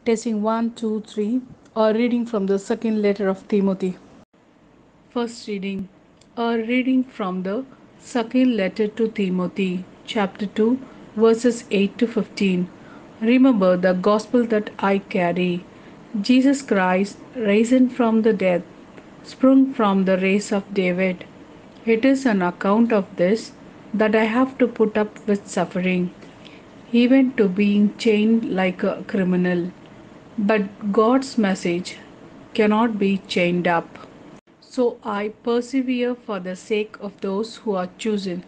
Testing 1, 2, 3. A reading from the second letter of Timothy. First reading. A reading from the second letter to Timothy, chapter 2, verses 8 to 15. Remember the gospel that I carry. Jesus Christ, risen from the dead, sprung from the race of David. It is on account of this that I have to put up with suffering, even to being chained like a criminal. But God's message cannot be chained up. So I persevere for the sake of those who are chosen,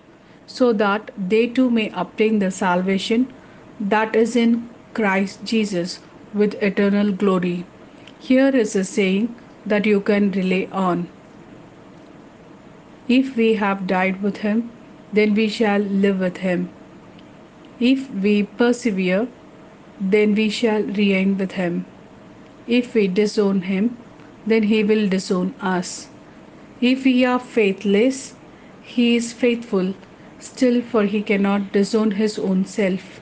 so that they too may obtain the salvation that is in Christ Jesus with eternal glory. Here is a saying that you can rely on. If we have died with him, then we shall live with him. If we persevere, then we shall reign with him. If we disown him, then he will disown us. If we are faithless, he is faithful still, for he cannot disown his own self.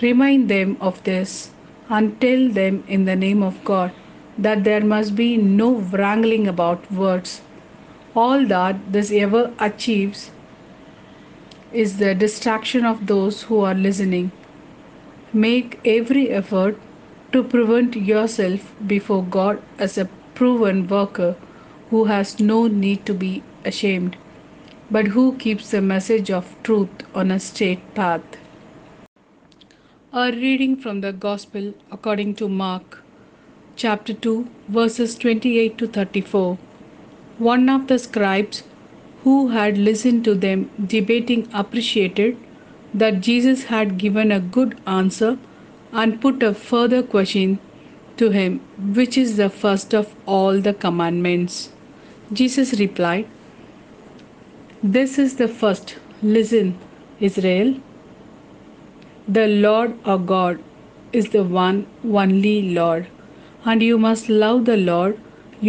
Remind them of this and tell them in the name of God that there must be no wrangling about words. All that this ever achieves is the distraction of those who are listening. Make every effort to prevent yourself before God as a proven worker who has no need to be ashamed, but who keeps the message of truth on a straight path. A reading from the Gospel according to Mark, chapter 2, verses 28 to 34. One of the scribes who had listened to them debating appreciated that Jesus had given a good answer and put a further question to him, which is the first of all the commandments. Jesus replied, "This is the first. Listen, Israel. The Lord our God is the one only Lord, and you must love the Lord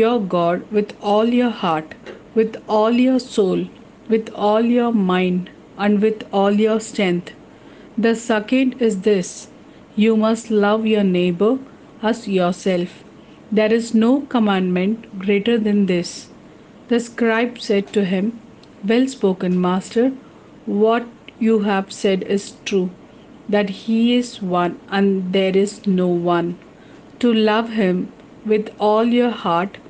your God with all your heart, with all your soul, with all your mind, and with all your strength. The second is this: you must love your neighbor as yourself. There is no commandment greater than this." The scribe said to him, "Well spoken, Master. What you have said is true, that He is one and there is no one. To love Him with all your heart,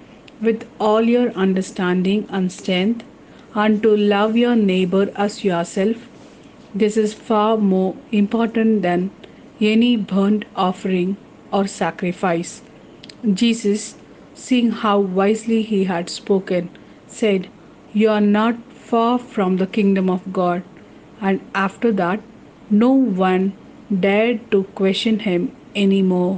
with all your understanding and strength, and to love your neighbor as yourself, this is far more important than any burnt offering or sacrifice." Jesus, seeing how wisely he had spoken, said, "You are not far from the kingdom of God." And after that, no one dared to question him any more.